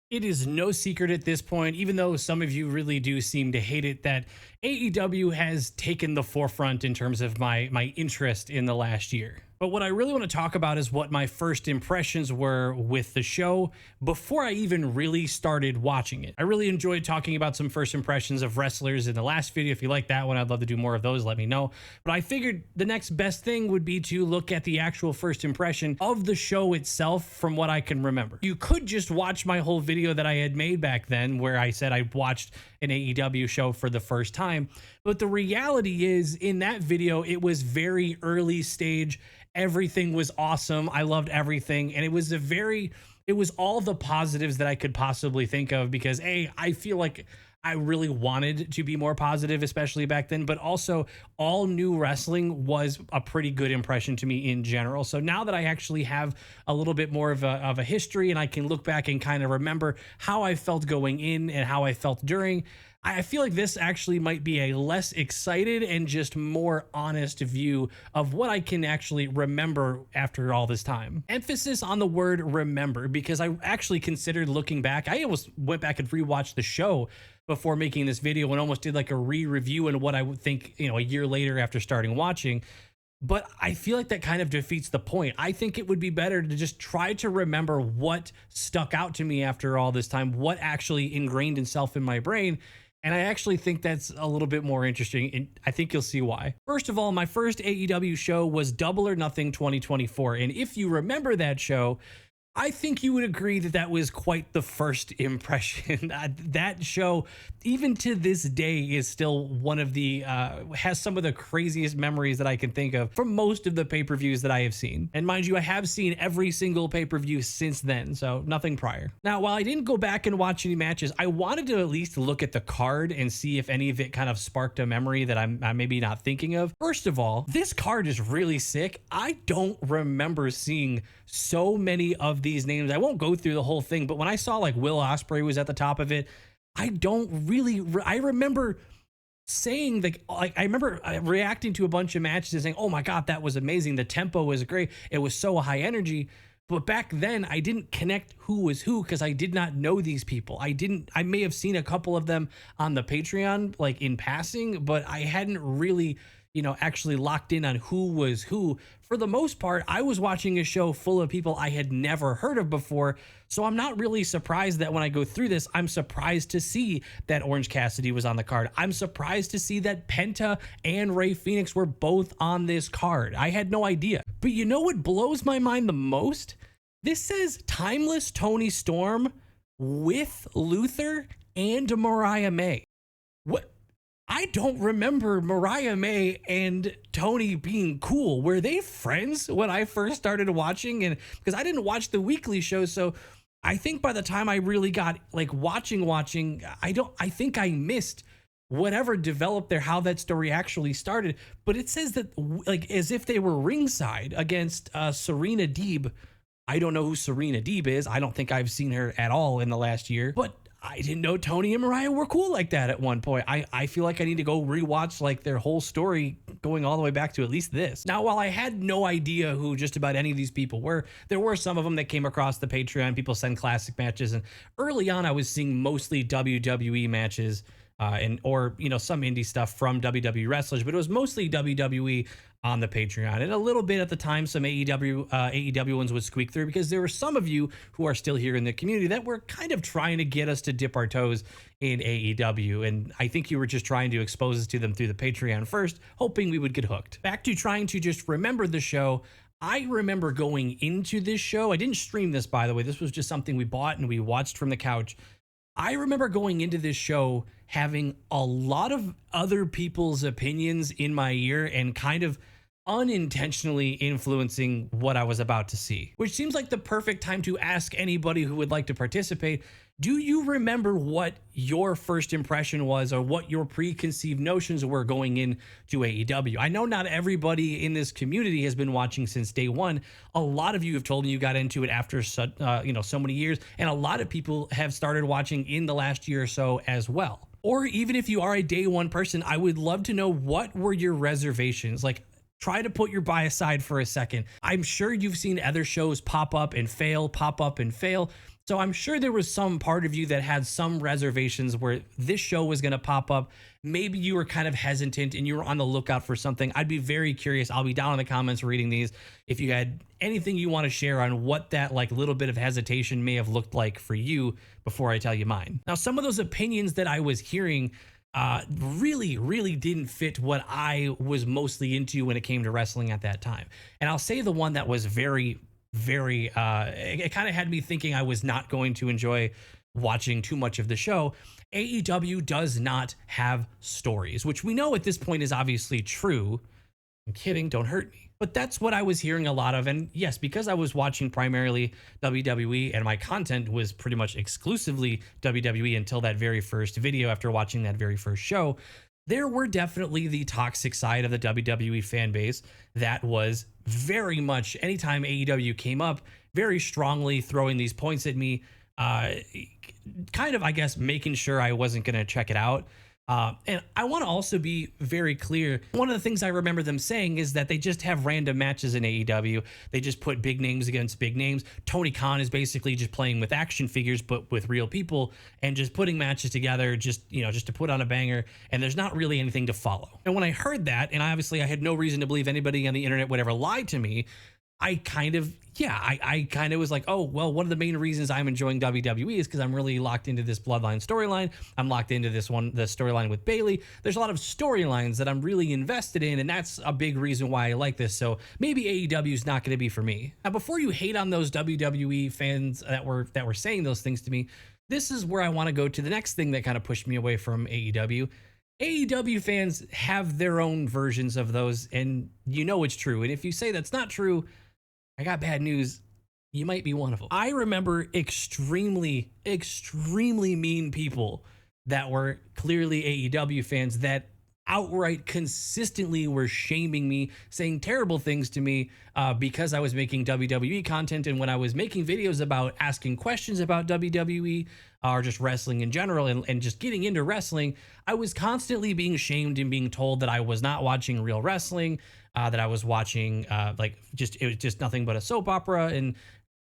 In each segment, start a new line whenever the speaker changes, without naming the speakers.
It is no secret at this point, even though some of you really do seem to hate it, that AEW has taken the forefront in terms of my interest in the last year. But what I really want to talk about is what my first impressions were with the show before I even really started watching it. I really enjoyed talking about some first impressions of wrestlers in the last video. If you like that one, I'd love to do more of those, let me know. But I figured the next best thing would be to look at the actual first impression of the show itself from what I can remember. You could just watch my whole video that I had made back then where I said I watched an AEW show for the first time. But the reality is, in that video, it was very early stage. Everything was awesome. I loved everything. And it was all the positives that I could possibly think of because I feel like I really wanted to be more positive, especially back then, but also all new wrestling was a pretty good impression to me in general. So now that I actually have a little bit more of a history and I can look back and kind of remember how I felt going in and how I felt during, I feel like this actually might be a less excited and just more honest view of what I can actually remember after all this time. Emphasis on the word remember, because I actually considered looking back. I almost went back and rewatched the show before making this video and almost did like a re-review and what I would think, a year later after starting watching. But I feel like that kind of defeats the point. I think it would be better to just try to remember what stuck out to me after all this time, what actually ingrained itself in my brain. And I actually think that's a little bit more interesting, and I think you'll see why. First of all, my first AEW show was Double or Nothing 2024, and if you remember that show, I think you would agree that that was quite the first impression. That show, even to this day, is still one of the, has some of the craziest memories that I can think of from most of the pay-per-views that I have seen. And mind you, I have seen every single pay-per-view since then, so nothing prior. Now, while I didn't go back and watch any matches, I wanted to at least look at the card and see if any of it kind of sparked a memory that I'm maybe not thinking of. First of all, this card is really sick. I don't remember seeing so many of these names. I won't go through the whole thing, but when I saw like Will Ospreay was at the top of it, I remember saying I remember reacting to a bunch of matches and saying, oh my God, that was amazing. The tempo was great. It was so high energy. But back then I didn't connect who was who because I did not know these people. I may have seen a couple of them on the Patreon, like in passing, but I hadn't really actually locked in on who was who. For the most part, I was watching a show full of people I had never heard of before. So I'm not really surprised that when I go through this, I'm surprised to see that Orange Cassidy was on the card. I'm surprised to see that Penta and Rey Fenix were both on this card. I had no idea. But you know what blows my mind the most? This says Timeless Tony Storm with Luther and Mariah May. What? I don't remember Mariah May and Tony being cool. Were they friends when I first started watching? And because I didn't watch the weekly show, so I think by the time I really got like watching, I think I missed whatever developed there, how that story actually started. But it says that like as if they were ringside against Serena Deeb. I don't know who Serena Deeb is. I don't think I've seen her at all in the last year, but I didn't know Tony and Mariah were cool like that at one point. I feel like I need to go rewatch like their whole story going all the way back to at least this. Now, while I had no idea who just about any of these people were, there were some of them that came across the Patreon. People send classic matches. And early on, I was seeing mostly WWE matches or some indie stuff from WWE wrestlers, but it was mostly WWE on the Patreon, and a little bit at the time some AEW ones would squeak through because there were some of you who are still here in the community that were kind of trying to get us to dip our toes in AEW, and I think you were just trying to expose us to them through the Patreon first, hoping we would get hooked. Back to trying to just remember the show. I remember going into this show. I didn't stream this, by the way. This was just something we bought and we watched from the couch. I remember going into this show having a lot of other people's opinions in my ear and kind of unintentionally influencing what I was about to see, which seems like the perfect time to ask anybody who would like to participate. Do you remember what your first impression was or what your preconceived notions were going into AEW? I know not everybody in this community has been watching since day one. A lot of you have told me you got into it after so many years, and a lot of people have started watching in the last year or so as well. Or even if you are a day one person, I would love to know, what were your reservations? Like, Try to put your bias aside for a second. I'm sure you've seen other shows pop up and fail, pop up and fail. So I'm sure there was some part of you that had some reservations where this show was going to pop up. Maybe you were kind of hesitant and you were on the lookout for something. I'd be very curious. I'll be down in the comments reading these. If you had anything you want to share on what that like little bit of hesitation may have looked like for you before I tell you mine. Now, some of those opinions that I was hearing really didn't fit what I was mostly into when it came to wrestling at that time. And I'll say the one that was very it kind of had me thinking I was not going to enjoy watching too much of the show. AEW does not have stories, which we know at this point is obviously true. I'm kidding, don't hurt me. But that's what I was hearing a lot of. And yes, because I was watching primarily WWE and my content was pretty much exclusively WWE until that very first video after watching that very first show, there were definitely the toxic side of the WWE fan base that was very much, anytime AEW came up, very strongly throwing these points at me, kind of, I guess, making sure I wasn't going to check it out. And I want to also be very clear. One of the things I remember them saying is that they just have random matches in AEW. They just put big names against big names. Tony Khan is basically just playing with action figures, but with real people and just putting matches together, just to put on a banger. And there's not really anything to follow. And when I heard that, and obviously I had no reason to believe anybody on the internet would ever lie to me, I kind of was like, oh, well, one of the main reasons I'm enjoying WWE is because I'm really locked into this Bloodline storyline. I'm locked into the storyline with Bayley. There's a lot of storylines that I'm really invested in, and that's a big reason why I like this. So maybe AEW is not going to be for me. Now, before you hate on those WWE fans that were saying those things to me, this is where I want to go to the next thing that kind of pushed me away from AEW. AEW fans have their own versions of those, and you know it's true. And if you say that's not true, I got bad news. You might be one of them. I remember extremely mean people that were clearly AEW fans that outright consistently were shaming me, saying terrible things to me because I was making WWE content. And when I was making videos about asking questions about WWE or just wrestling in general and just getting into wrestling, I was constantly being shamed and being told that I was not watching real wrestling, that I was watching it was just nothing but a soap opera, and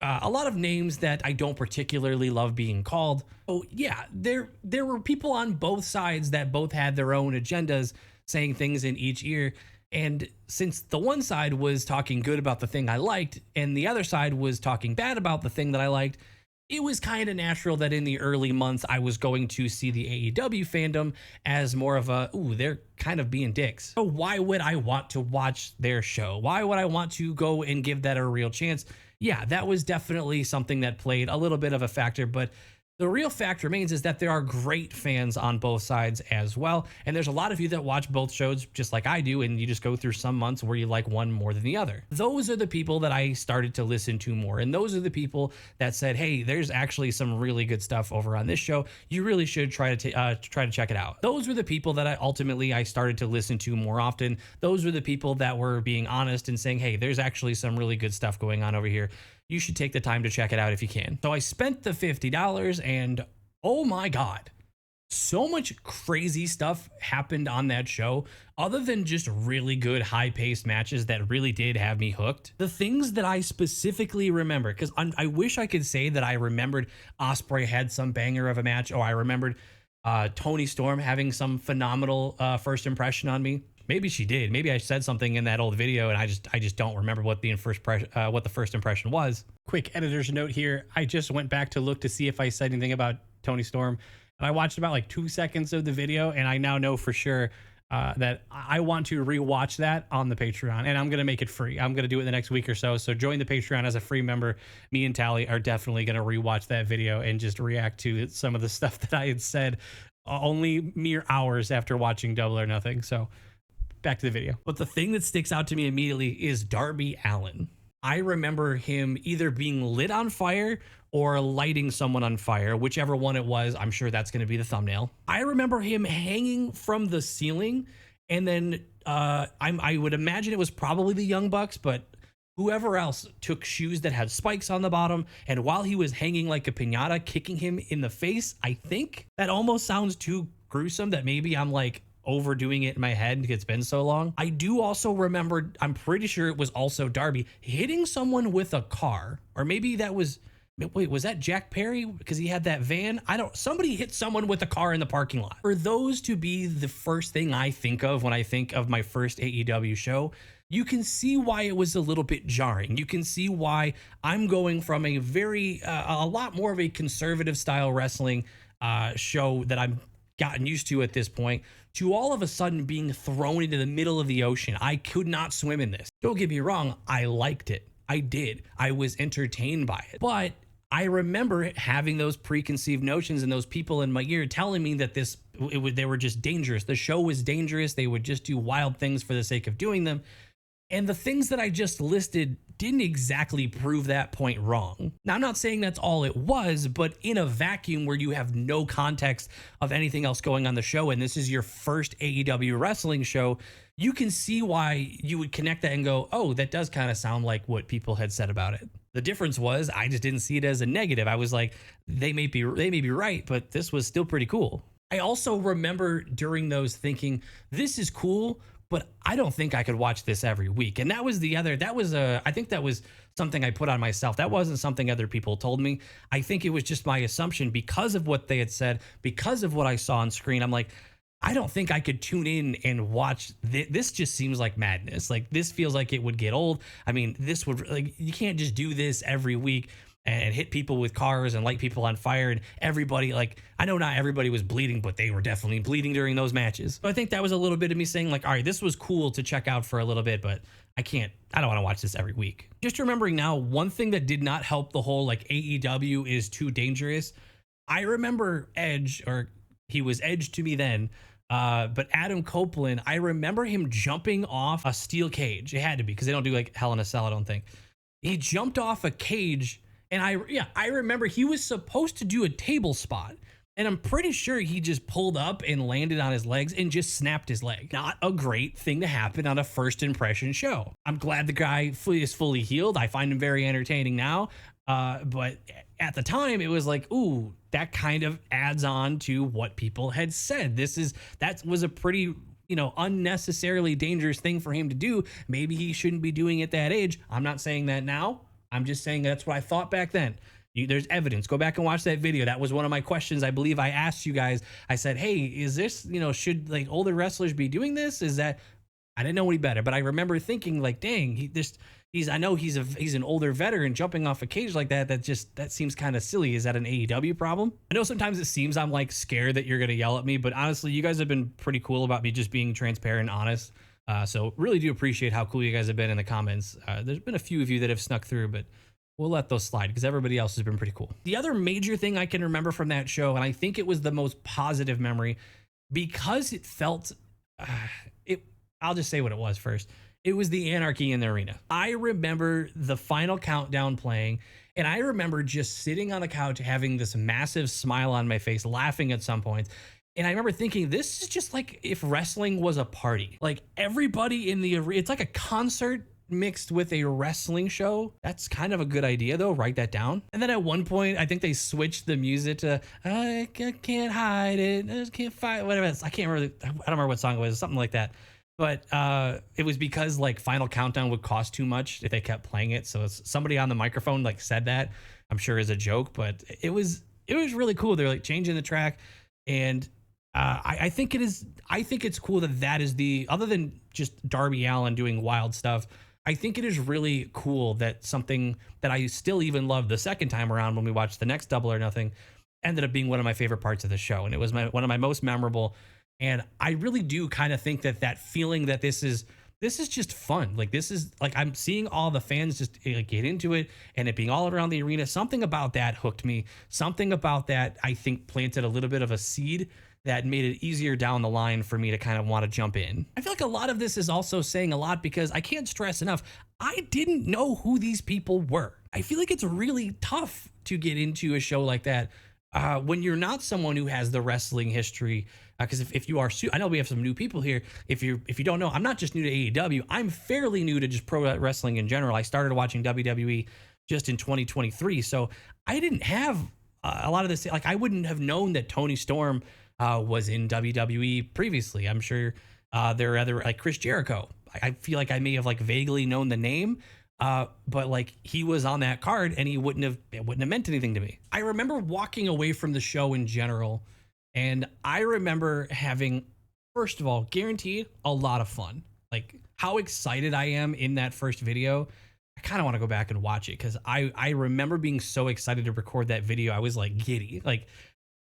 a lot of names that I don't particularly love being called. Oh yeah, there were people on both sides that both had their own agendas saying things in each ear. And since the one side was talking good about the thing I liked and the other side was talking bad about the thing that I liked, it was kind of natural that in the early months I was going to see the AEW fandom as more of a, ooh, they're kind of being dicks. So why would I want to watch their show? Why would I want to go and give that a real chance? Yeah, that was definitely something that played a little bit of a factor, but the real fact remains is that there are great fans on both sides as well. And there's a lot of you that watch both shows just like I do, and you just go through some months where you like one more than the other. Those are the people that I started to listen to more. And those are the people that said, hey, there's actually some really good stuff over on this show. You really should try to check it out. Those were the people that I started to listen to more often. Those were the people that were being honest and saying, hey, there's actually some really good stuff going on over here. You should take the time to check it out if you can. So I spent the $50 and oh my God, so much crazy stuff happened on that show other than just really good high-paced matches that really did have me hooked. The things that I specifically remember, because I wish I could say that I remembered Ospreay had some banger of a match, or I remembered Toni Storm having some phenomenal first impression on me. Maybe she did. Maybe I said something in that old video and I just don't remember what the first impression was. Quick editor's note here. I just went back to look to see if I said anything about Toni Storm, and I watched about like 2 seconds of the video, and I now know for sure that I want to rewatch that on the Patreon, and I'm going to make it free. I'm going to do it the next week or so. So join the Patreon as a free member. Me and Tally are definitely going to rewatch that video and just react to some of the stuff that I had said only mere hours after watching Double or Nothing. So back to the video. But the thing that sticks out to me immediately is Darby Allin. I remember him either being lit on fire or lighting someone on fire, whichever one it was. I'm sure that's going to be the thumbnail. I remember him hanging from the ceiling, and then I would imagine it was probably the Young Bucks, but whoever else took shoes that had spikes on the bottom, and while he was hanging like a piñata, kicking him in the face. I think that almost sounds too gruesome that maybe I'm like overdoing it in my head because it's been so long. I do also remember, I'm pretty sure it was also Darby hitting someone with a car, or maybe that was, wait, was that Jack Perry? Because he had that van. Somebody hit someone with a car in the parking lot. For those to be the first thing I think of when I think of my first AEW show, you can see why it was a little bit jarring. You can see why I'm going from a lot more of a conservative style wrestling show that I've gotten used to at this point, to all of a sudden being thrown into the middle of the ocean. I could not swim in this. Don't get me wrong, I liked it. I did. I was entertained by it. But I remember having those preconceived notions and those people in my ear telling me that they were just dangerous. The show was dangerous. They would just do wild things for the sake of doing them. And the things that I just listed didn't exactly prove that point wrong. Now, I'm not saying that's all it was, but in a vacuum where you have no context of anything else going on the show, and this is your first AEW wrestling show, you can see why you would connect that and go, oh, that does kind of sound like what people had said about it. The difference was I just didn't see it as a negative. I was like, they may be right, but this was still pretty cool. I also remember during those thinking, this is cool, but I don't think I could watch this every week. And I think that was something I put on myself. That wasn't something other people told me. I think it was just my assumption because of what they had said, because of what I saw on screen. I'm like, I don't think I could tune in and watch this. Just seems like madness. Like, this feels like it would get old. I mean, you can't just do this every week and hit people with cars and light people on fire. And everybody, I know not everybody was bleeding, but they were definitely bleeding during those matches. So I think that was a little bit of me saying, like, all right, this was cool to check out for a little bit, but I don't want to watch this every week. Just remembering now, one thing that did not help the whole AEW is too dangerous. I remember Edge, or he was Edge to me then, but Adam Copeland, I remember him jumping off a steel cage. It had to be, because they don't do Hell in a Cell, I don't think. He jumped off a cage. And I remember he was supposed to do a table spot, and I'm pretty sure he just pulled up and landed on his legs and just snapped his leg. Not a great thing to happen on a first impression show. I'm glad the guy is fully healed. I find him very entertaining now. But at the time, it was like, ooh, that kind of adds on to what people had said. That was a pretty, unnecessarily dangerous thing for him to do. Maybe he shouldn't be doing it at that age. I'm not saying that now. I'm just saying that's what I thought back then. There's evidence. Go back and watch that video. That was one of my questions. I believe I asked you guys. I said, hey, is this, should older wrestlers be doing this? I didn't know any better, but I remember thinking dang, he's an older veteran jumping off a cage like that. That seems kind of silly. Is that an AEW problem? I know sometimes it seems I'm scared that you're going to yell at me, but honestly, you guys have been pretty cool about me just being transparent and honest. So really do appreciate how cool you guys have been in the comments. There's been a few of you that have snuck through, but we'll let those slide because everybody else has been pretty cool. The other major thing I can remember from that show, and I think it was the most positive memory because it felt, I'll just say what it was first. It was the Anarchy in the arena. I remember the final countdown playing, and I remember just sitting on the couch having this massive smile on my face, laughing at some points. And I remember thinking, this is just like if wrestling was a party. Everybody in the arena, it's like a concert mixed with a wrestling show. That's kind of a good idea, though. Write that down. And then at one point, I think they switched the music to I can't hide it, I just can't fight, whatever. I don't remember what song it was, something like that. But it was because Final Countdown would cost too much if they kept playing it. So somebody on the microphone said that, I'm sure as a joke, but it was really cool. They're changing the track, and I think it's cool that is other than just Darby Allin doing wild stuff. I think it is really cool that something that I still even love the second time around when we watched the next Double or Nothing ended up being one of my favorite parts of the show. And it was one of my most memorable. And I really do kind of think that feeling that this is just fun. This is I'm seeing all the fans just get into it and it being all around the arena. Something about that hooked me. Something about that I think planted a little bit of a seed that made it easier down the line for me to kind of want to jump in. I feel like a lot of this is also saying a lot because I can't stress enough, I didn't know who these people were. I feel like it's really tough to get into a show like that when you're not someone who has the wrestling history. Because if you are, I know we have some new people here. If you don't know, I'm not just new to AEW. I'm fairly new to just pro wrestling in general. I started watching WWE just in 2023. So I didn't have a lot of this, like I wouldn't have known that Tony Storm was in WWE previously. I'm sure there are other, like Chris Jericho. I feel like I may have like vaguely known the name, but like he was on that card and it wouldn't have meant anything to me. I remember walking away from the show in general, and I remember having, first of all, guaranteed a lot of fun. Like how excited I am in that first video. I kind of want to go back and watch it because I remember being so excited to record that video. I was like giddy. Like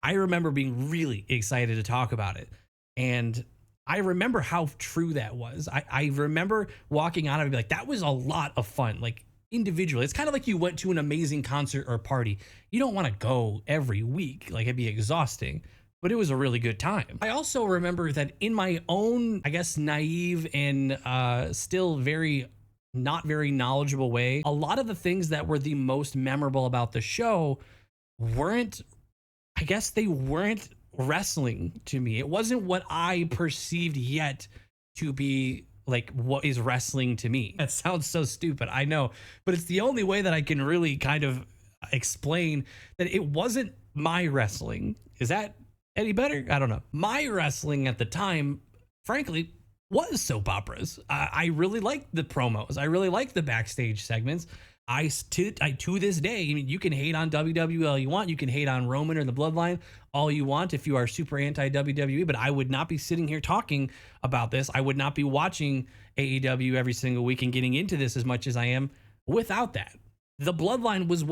I remember being really excited to talk about it. And I remember how true that was. I remember walking out and be like, that was a lot of fun. Like individually, it's kind of like you went to an amazing concert or party. You don't want to go every week. Like it'd be exhausting, but it was a really good time. I also remember that in my own, I guess, naive and still not very knowledgeable way, a lot of the things that were the most memorable about the show weren't wrestling to me. It wasn't what I perceived yet to be like what is wrestling to me. That sounds so stupid, I know, but it's the only way that I can really kind of explain that it wasn't my wrestling. Is that any better? I don't know. My wrestling at the time, frankly, was soap operas. I really liked the promos. I really liked the backstage segments. To this day, I mean, you can hate on WWE all you want. You can hate on Roman or the Bloodline all you want if you are super anti-WWE, but I would not be sitting here talking about this. I would not be watching AEW every single week and getting into this as much as I am without that. The Bloodline was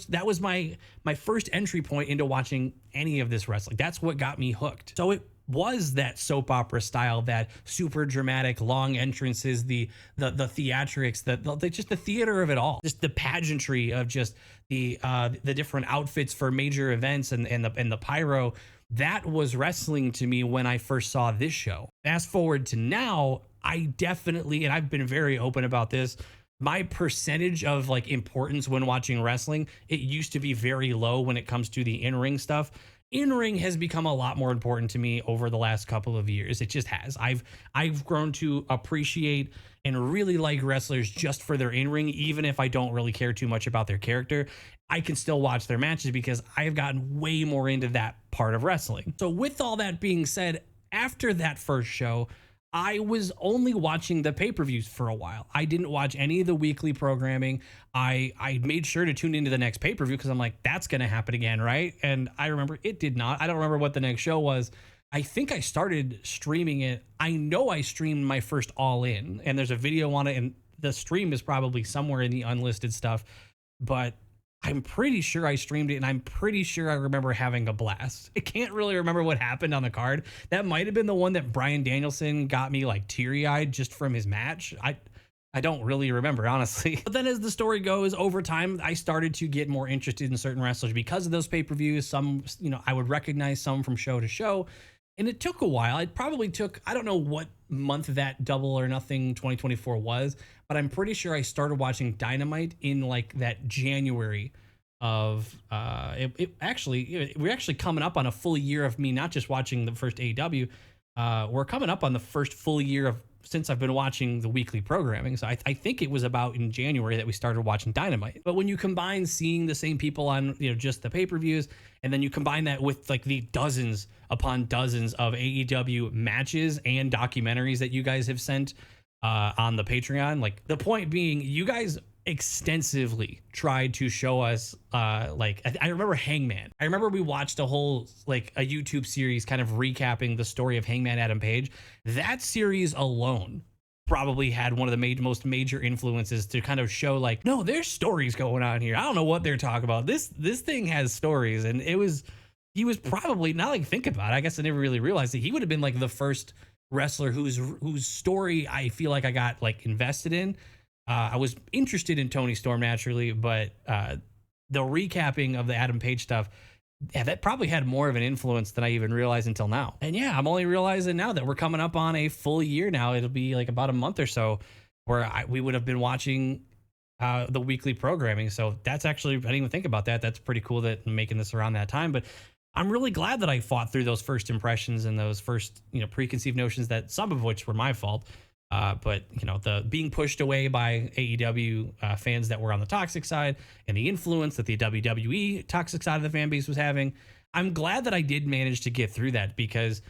that was my first entry point into watching any of this wrestling. That's what got me hooked. So it was that soap opera style, that super dramatic long entrances, the theatrics, just the theater of it all, just the pageantry of just the different outfits for major events and the pyro. That was wrestling to me when I first saw this show. Fast forward to now, I definitely, and I've been very open about this, my percentage of like importance when watching wrestling, it used to be very low when it comes to the in-ring stuff. In-ring has become a lot more important to me over the last couple of years. It just has. I've grown to appreciate and really like wrestlers just for their in-ring, even if I don't really care too much about their character. I can still watch their matches because I have gotten way more into that part of wrestling. So with all that being said, after that first show, I was only watching the pay-per-views for a while. I didn't watch any of the weekly programming. I made sure to tune into the next pay-per-view because I'm like, that's going to happen again, right? And I remember it did not. I don't remember what the next show was. I think I started streaming it. I know I streamed my first All In, and there's a video on it, and the stream is probably somewhere in the unlisted stuff, but I'm pretty sure I streamed it, and I'm pretty sure I remember having a blast. I can't really remember what happened on the card. That might have been the one that Bryan Danielson got me like teary-eyed just from his match. I don't really remember, honestly. But then as the story goes, over time, I started to get more interested in certain wrestlers because of those pay-per-views. Some, I would recognize some from show to show. And it took a while. It probably took, I don't know what month that Double or Nothing 2024 was, but I'm pretty sure I started watching Dynamite in like that January of, we're actually coming up on a full year of me not just watching the first AEW. We're coming up on the first full year since I've been watching the weekly programming. So I think it was about in January that we started watching Dynamite. But when you combine seeing the same people on, just the pay-per-views, and then you combine that with like the dozens upon dozens of AEW matches and documentaries that you guys have sent on the Patreon, like the point being, you guys extensively tried to show us I remember Hangman. I remember we watched a whole like a YouTube series kind of recapping the story of Hangman Adam Page. That series alone probably had one of the most major influences to kind of show like, no, there's stories going on here. I don't know what they're talking about. This thing has stories. And he was probably, now like think about it, I guess I never really realized that he would have been like the first wrestler whose story I feel like I got like invested in. I was interested in Tony Storm naturally, but the recapping of the Adam Page stuff, that probably had more of an influence than I even realized until now. And yeah, I'm only realizing now that we're coming up on a full year now. It'll be like about a month or so where we would have been watching the weekly programming. So that's actually, I didn't even think about that. That's pretty cool that I'm making this around that time. But I'm really glad that I fought through those first impressions and those first, preconceived notions, that some of which were my fault. But you know, the being pushed away by AEW fans that were on the toxic side, and the influence that the WWE toxic side of the fan base was having, I'm glad that I did manage to get through that, because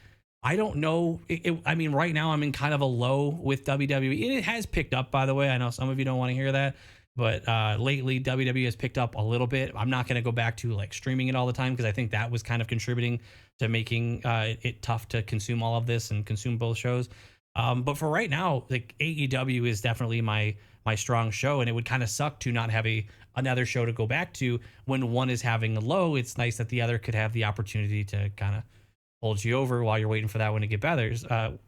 I don't know. I mean, right now I'm in kind of a low with WWE, and it has picked up, by the way. I know some of you don't want to hear that, but lately WWE has picked up a little bit. I'm not going to go back to like streaming it all the time, because I think that was kind of contributing to making it tough to consume all of this and consume both shows. But for right now, like AEW is definitely my strong show, and it would kind of suck to not have another show to go back to when one is having a low. It's nice that the other could have the opportunity to kind of hold you over while you're waiting for that one to get better,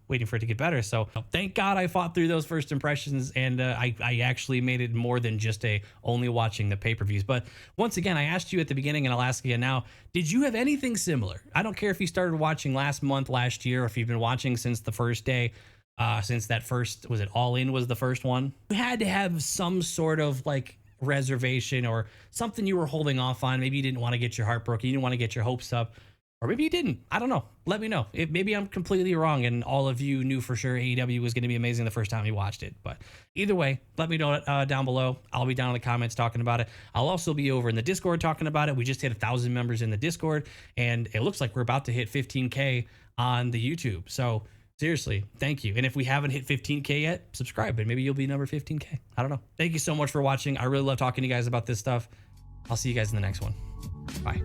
waiting for it to get better. So thank God I fought through those first impressions, and I actually made it more than just only watching the pay-per-views. But once again, I asked you at the beginning, and I'll ask again now, did you have anything similar? I don't care if you started watching last month, last year, or if you've been watching since the first day. Since that first, was it All In was the first one? You had to have some sort of like reservation or something you were holding off on. Maybe you didn't want to get your heart broken. You didn't want to get your hopes up, or maybe you didn't. I don't know. Let me know. Maybe I'm completely wrong and all of you knew for sure AEW was going to be amazing the first time you watched it. But either way, let me know down below. I'll be down in the comments talking about it. I'll also be over in the Discord talking about it. We just hit 1,000 members in the Discord, and it looks like we're about to hit 15K on the YouTube. So seriously, thank you. And if we haven't hit 15K yet, subscribe, and maybe you'll be number 15K. I don't know. Thank you so much for watching. I really love talking to you guys about this stuff. I'll see you guys in the next one. Bye.